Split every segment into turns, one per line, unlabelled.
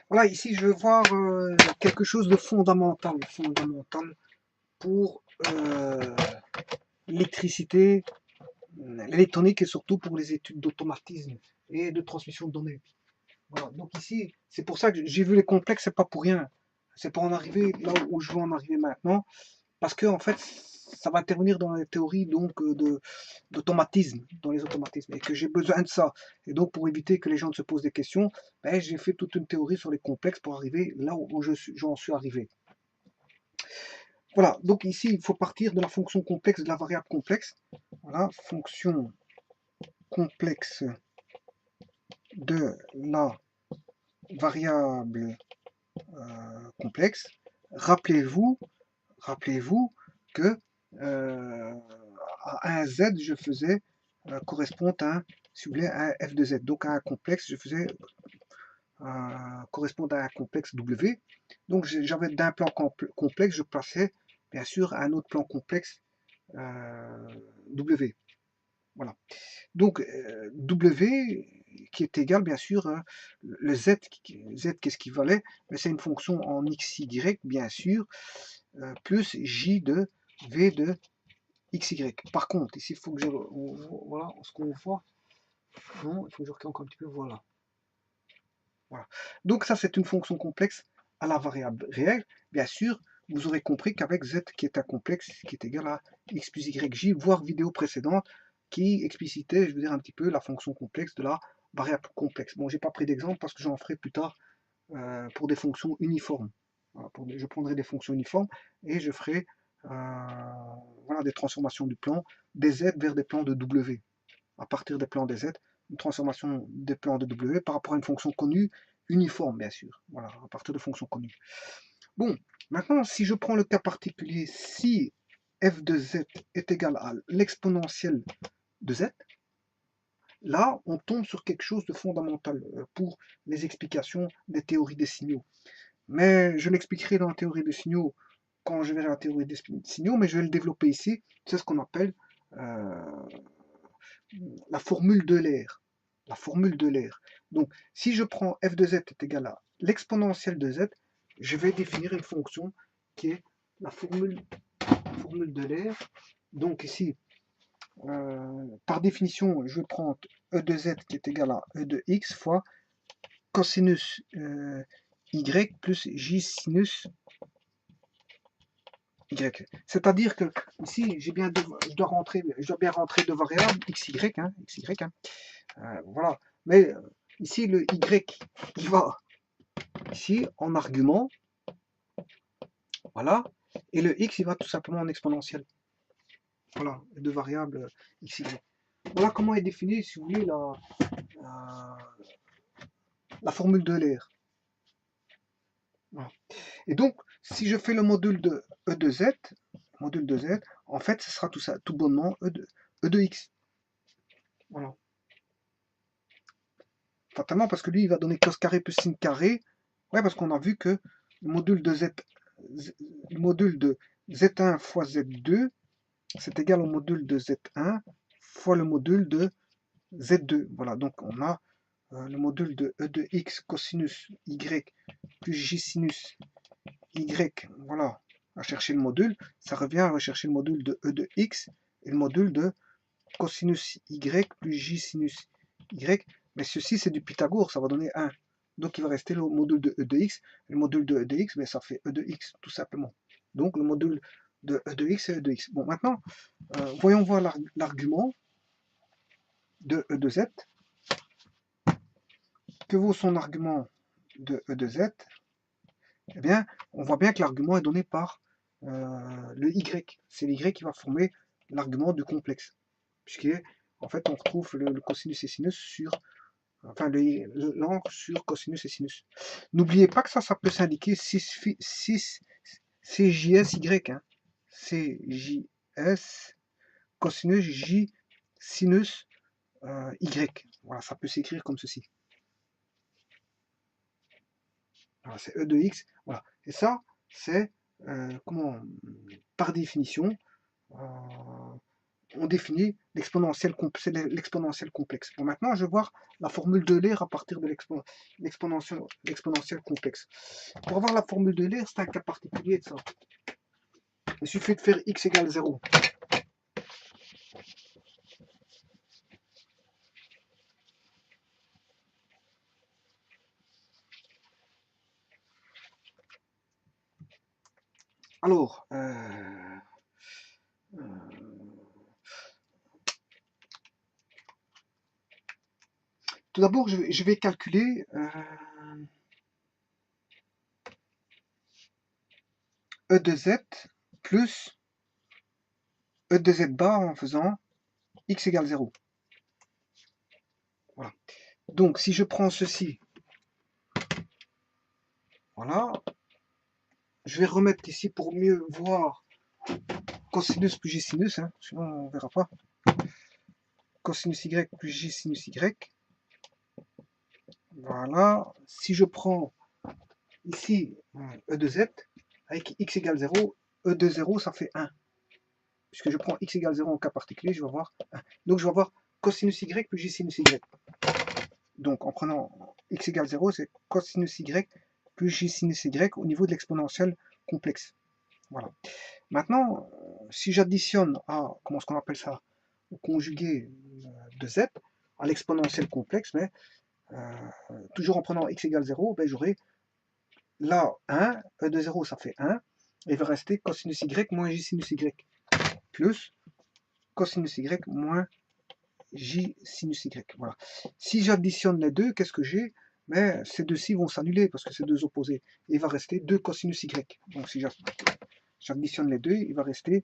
Voilà, ici je veux voir quelque chose de fondamental pour l'électricité, l'électronique et surtout pour les études d'automatisme et de transmission de données. Voilà, donc ici, c'est pour ça que j'ai vu les complexes, c'est pas pour rien. C'est pour en arriver là où je veux en arriver maintenant, parce que en fait, ça va intervenir dans les théories donc d'automatisme, dans les automatismes, et que j'ai besoin de ça. Et donc pour éviter que les gens ne se posent des questions, ben, j'ai fait toute une théorie sur les complexes pour arriver là où j'en suis arrivé. Voilà, donc ici il faut partir de la fonction complexe, de la variable complexe. Voilà, fonction complexe de la variable complexe. Rappelez-vous, rappelez-vous que à un Z, je faisais correspond à, si vous voulez, un f de z. Donc à un complexe, je faisais correspond à un complexe W. Donc j'avais d'un plan complexe, je plaçais bien sûr un autre plan complexe W. Voilà. Donc W qui est égal bien sûr le Z, qu'est-ce qu'il valait? Mais c'est une fonction en xy bien sûr plus j de v de xy. Par contre, ici il faut que je voilà ce qu'on voit. Non, il faut que je recale encore un petit peu. Voilà. Voilà. Donc ça c'est une fonction complexe à la variable réelle. Bien sûr, vous aurez compris qu'avec z qui est un complexe qui est égal à x plus yj, voire vidéo précédente qui explicitait, je veux dire, un petit peu la fonction complexe de la variable complexe. Bon, j'ai pas pris d'exemple parce que j'en ferai plus tard pour des fonctions uniformes. Voilà, je prendrai des fonctions uniformes et je ferai voilà, des transformations du plan des z vers des plans de w. À partir des plans des z, une transformation des plans de w par rapport à une fonction connue uniforme, bien sûr. Voilà, à partir de fonctions connues. Bon, maintenant, si je prends le cas particulier, si f de z est égal à l'exponentielle de z, là, on tombe sur quelque chose de fondamental pour les explications des théories des signaux. Mais je l'expliquerai dans la théorie des signaux quand je verrai la théorie des signaux, mais je vais le développer ici. C'est ce qu'on appelle la formule de l'air. La formule de l'air. Donc, si je prends f de z est égal à l'exponentielle de z, je vais définir une fonction qui est la formule de l'air. Donc ici, par définition, je vais prendre e de z qui est égal à e de x fois cosinus y plus j sinus y. C'est-à-dire que ici, je dois bien rentrer de variables xy, hein, hein. Voilà. Mais ici, le y, il va ici en argument, voilà, et le x, il va tout simplement en exponentielle. Voilà, deux variables xy. Voilà comment est définie, si vous voulez, la formule de l'air. Voilà. Et donc, si je fais le module de E de Z, en fait, ce sera tout ça, tout bonnement E de X. Voilà. Fatalement, parce que lui, il va donner cos carré plus sin carré. Ouais, parce qu'on a vu que le module de le module de Z1 fois Z2, c'est égal au module de Z1 fois le module de Z2. Voilà, donc on a le module de E de X cosinus Y plus J sinus Y, voilà, à chercher le module, ça revient à rechercher le module de E de X et le module de cosinus Y plus J sinus Y. Mais ceci, c'est du Pythagore, ça va donner 1. Donc il va rester le module de E de X. Et le module de E de X, mais ça fait E de X, tout simplement. Donc le module de E de X, c'est E de X. Bon, maintenant, voyons voir l'argument de E de Z. Que vaut son argument de E de Z? Eh bien, on voit bien que l'argument est donné par le Y. C'est l'Y qui va former l'argument du complexe. Puisque, en fait, on retrouve le cosinus et sinus sur, enfin, l'angle sur cosinus et sinus. N'oubliez pas que ça peut s'indiquer 6 CJSY. Hein. CJS cosinus J sinus Y. Voilà, ça peut s'écrire comme ceci. Voilà, c'est E de X. Voilà. Et ça, c'est comment, par définition, on définit l'exponentielle complexe. Bon, maintenant, je vais voir la formule d'Euler à partir de l'exponentielle complexe. Pour avoir la formule d'Euler, c'est un cas particulier de ça. Il suffit de faire x égale 0. Alors, tout d'abord, je vais calculer E de z plus E de z bar en faisant x égale 0. Voilà. Donc, si je prends ceci, voilà, je vais remettre ici pour mieux voir cosinus plus j sinus, hein, sinon on ne verra pas. Cosinus y plus j sinus y. Voilà. Si je prends ici E de z, avec x égale 0, E de 0, ça fait 1. Puisque je prends x égale 0 en cas particulier, je vais avoir 1. Donc je vais avoir cosinus y plus j sinus y. Donc en prenant x égale 0, c'est cosinus y plus j sinus y au niveau de l'exponentielle complexe. Voilà. Maintenant, si j'additionne à, comment est-ce qu'on appelle ça, au conjugué de z, à l'exponentielle complexe, mais toujours en prenant x égale 0, ben, j'aurai là 1, E de 0 ça fait 1, et il va rester cosinus y moins j sinus y, plus cosinus y moins j sinus y. Voilà. Si j'additionne les deux, qu'est-ce que j'ai? Mais ces deux-ci vont s'annuler parce que c'est deux opposés. Il va rester 2 cosinus y. Donc si j'additionne les deux, il va rester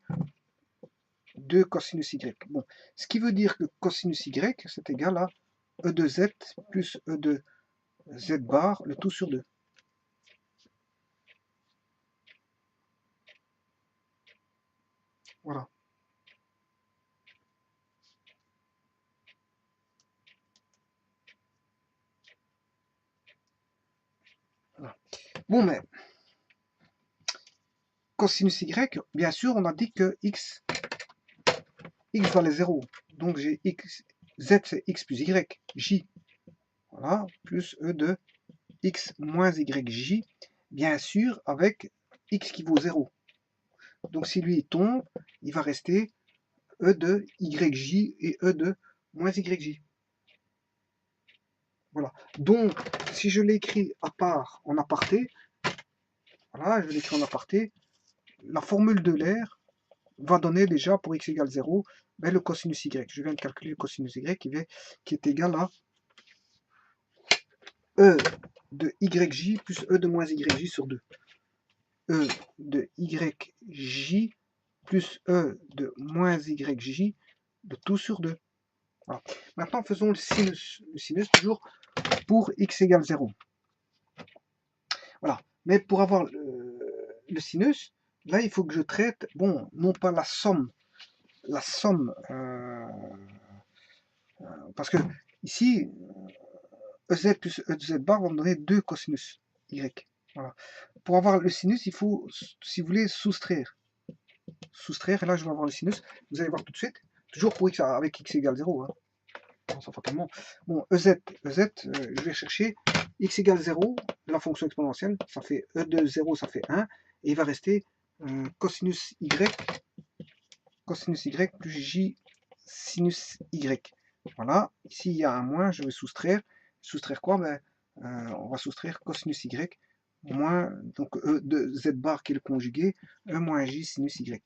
2 cosinus y. Bon, ce qui veut dire que cosinus y, c'est égal à E de z plus E de z bar, le tout sur 2. Voilà. Voilà. Bon, mais cosinus y, bien sûr, on a dit que x valait 0. Donc j'ai x, z c'est x plus y, j. Voilà, plus E de x moins yj, bien sûr, avec x qui vaut 0. Donc si lui tombe, il va rester E de yj et E de moins yj. Voilà. Donc, si je l'écris à part, en aparté, voilà, je l'écris en aparté, la formule d'Euler va donner déjà pour x égale 0, ben, le cosinus y. Je viens de calculer le cosinus y qui est égal à E de yj plus E de moins yj sur 2. E de yj plus E de moins yj de tout sur 2. Voilà. Maintenant, faisons le sinus. Le sinus, toujours pour x égale 0. Voilà. Mais pour avoir le sinus, là, il faut que je traite, bon, non pas la somme, parce que ici, EZ plus E de Z bar va me donner 2 cosinus Y. Voilà. Pour avoir le sinus, il faut, si vous voulez, soustraire. Soustraire, et là, je vais avoir le sinus. Vous allez voir tout de suite. Toujours pour x avec x égale 0. Hein. Fatalement. Bon, EZ, je vais chercher x égale 0, la fonction exponentielle, ça fait E de 0, ça fait 1, et il va rester cosinus y plus j sinus y. Voilà, ici il y a un moins, je vais soustraire. Soustraire quoi? Ben, on va soustraire cosinus y moins, donc E de z bar qui est le conjugué, E moins j sinus y.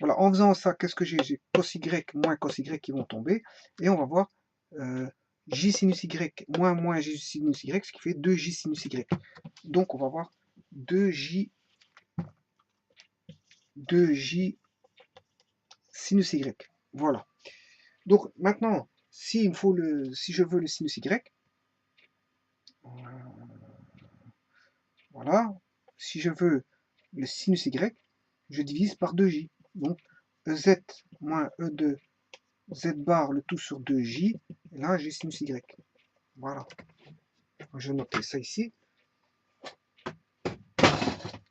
Voilà, en faisant ça, qu'est-ce que j'ai? J'ai cos y moins cos y qui vont tomber, et on va voir j sinus y moins j sinus y, ce qui fait 2j sinus y. Donc on va voir 2j sinus y. Voilà. Donc maintenant, si je veux le sinus y, voilà, si je veux le sinus y, je divise par 2j. Donc EZ moins E de Z bar, le tout sur 2j, et là j'ai sinus y. Voilà. Je vais noter ça ici.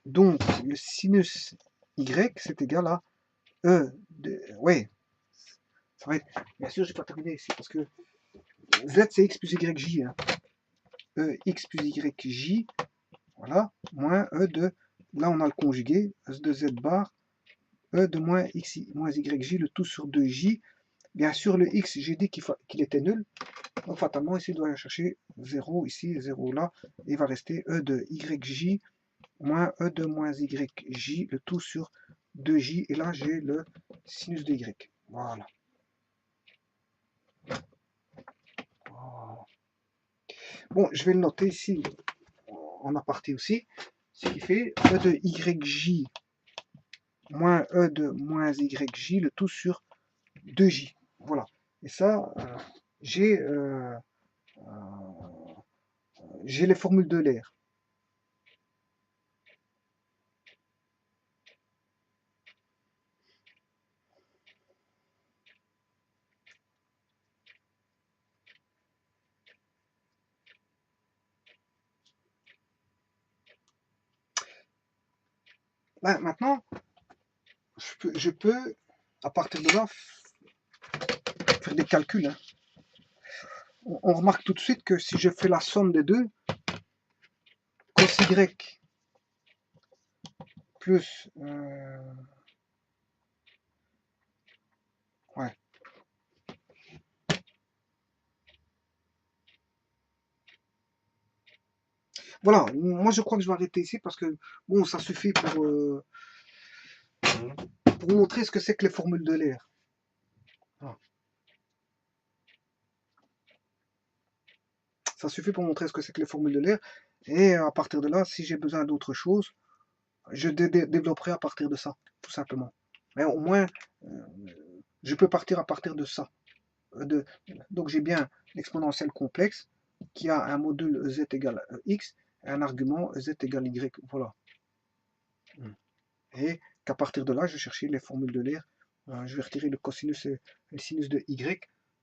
Donc le sinus y, c'est égal à E de... Ouais, Ça va être, bien sûr, je vais pas terminer ici parce que Z c'est x plus YJ. Hein. X plus YJ, voilà, moins E de, là on a le conjugué, E de Z bar, E de moins X moins YJ, le tout sur 2J. Bien sûr, le X, j'ai dit qu'il était nul. Donc fatalement, ici, il doit chercher 0 ici, 0 là. Et il va rester E de YJ moins E de moins YJ, le tout sur 2J. Et là, j'ai le sinus de Y. Voilà. Bon, je vais le noter ici en aparté aussi. Ce qui fait E de YJ moins E de moins YJ, le tout sur 2J. Voilà. Et ça, j'ai les formules de l'air. Là, maintenant, je peux, à partir de là, faire des calculs. Hein. On remarque tout de suite que si je fais la somme des deux, cos Y plus... ouais. Voilà, moi je crois que je vais arrêter ici parce que, bon, ça suffit pour montrer ce que c'est que les formules de l'air. Voilà. Ça suffit pour montrer ce que c'est que les formules de l'air. Et à partir de là, si j'ai besoin d'autre chose, je développerai à partir de ça, tout simplement. Mais au moins, je peux partir à partir de ça. Donc j'ai bien l'exponentielle complexe qui a un module z égale x et un argument z égale y. Voilà. Et qu'à partir de là, je vais chercher les formules de l'air. Je vais retirer le cosinus et le sinus de y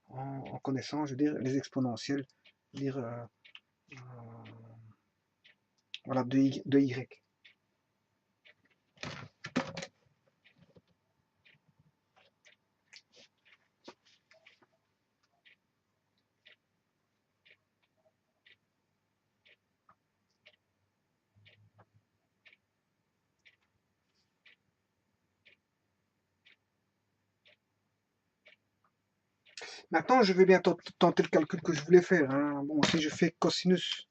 en connaissant, je veux dire, les exponentielles, dire, voilà, de y. Maintenant, je vais bien tenter le calcul que je voulais faire. Hein. Bon, si je fais cosinus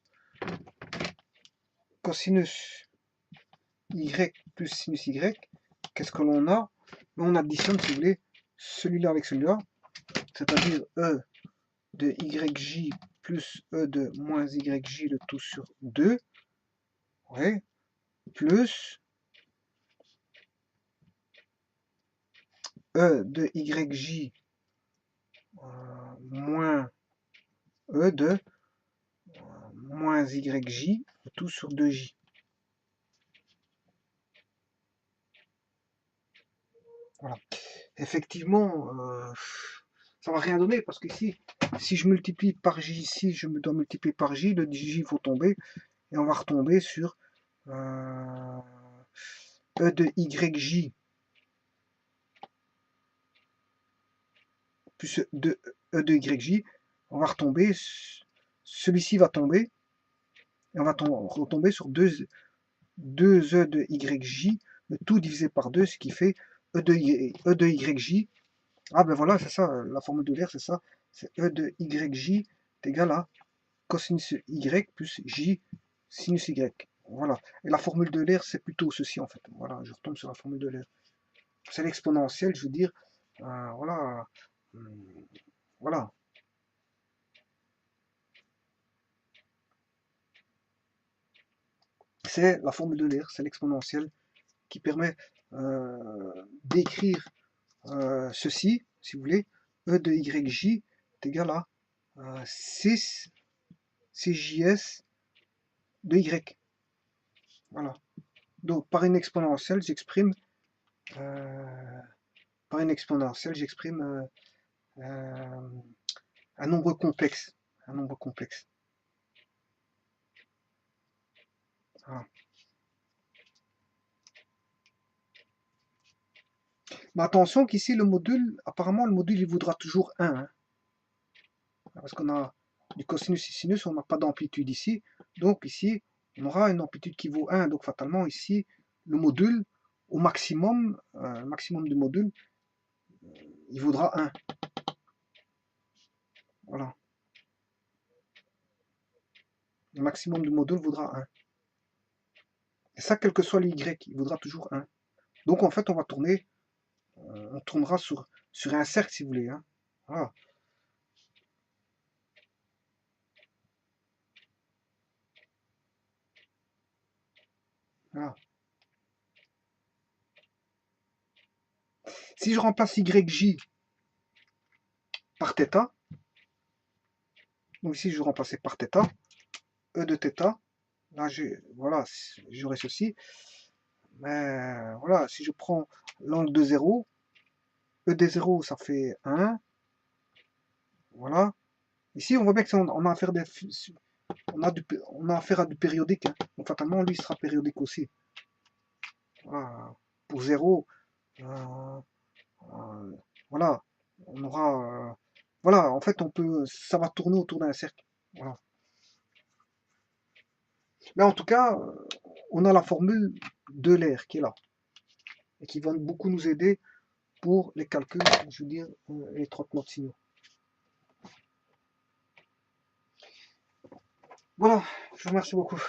y plus sinus y, qu'est-ce que l'on a? On additionne, si vous voulez, celui-là avec celui-là, c'est-à-dire E de YJ plus E de moins YJ, le tout sur 2, ouais, plus E de YJ moins E de moins YJ, le tout sur 2J. Voilà. Effectivement, ça va rien donner parce qu'ici, si je multiplie par J ici, je me dois multiplier par J, le J faut tomber et on va retomber sur E de YJ plus E de YJ, on va retomber, celui-ci va tomber et on va retomber sur 2 E de YJ, le tout divisé par 2, ce qui fait E de YJ. Ah ben voilà, c'est ça, la formule de l'air, c'est ça. C'est E de YJ est égal à cosinus Y plus J sinus Y. Voilà. Et la formule de l'air, c'est plutôt ceci en fait. Voilà, je retombe sur la formule de l'air. C'est l'exponentielle, je veux dire. Voilà. Voilà. C'est la formule de l'air, c'est l'exponentielle qui permet d'écrire ceci, si vous voulez. E de YJ est égal à 6 CJS de Y. Voilà. Donc par une exponentielle, j'exprime un nombre complexe. Un nombre complexe. Voilà. Mais attention qu'ici, le module, apparemment, le module, il voudra toujours 1. Hein. Parce qu'on a du cosinus et sinus, on n'a pas d'amplitude ici. Donc ici, on aura une amplitude qui vaut 1. Donc fatalement, ici, le module, au maximum, le maximum du module, il vaudra 1. Voilà. Le maximum du module vaudra 1. Et ça, quel que soit le y, il vaudra toujours 1. Donc en fait, on va tourner, on tournera sur un cercle si vous voulez. Hein. Voilà. Voilà. Si je remplace YJ par θ, donc ici je vais remplacer par θ, E de θ, là voilà, j'aurai ceci. Mais voilà, si je prends l'angle de 0, E de 0 ça fait 1. Voilà. Ici on voit bien que on a affaire on a affaire à du périodique. Hein. Donc fatalement lui sera périodique aussi. Voilà. Pour 0, voilà, on aura, voilà, en fait, ça va tourner autour d'un cercle. Voilà. Mais en tout cas, on a la formule de l'air qui est là et qui va beaucoup nous aider pour les calculs, je veux dire, les traitements de signaux. Voilà, je vous remercie beaucoup.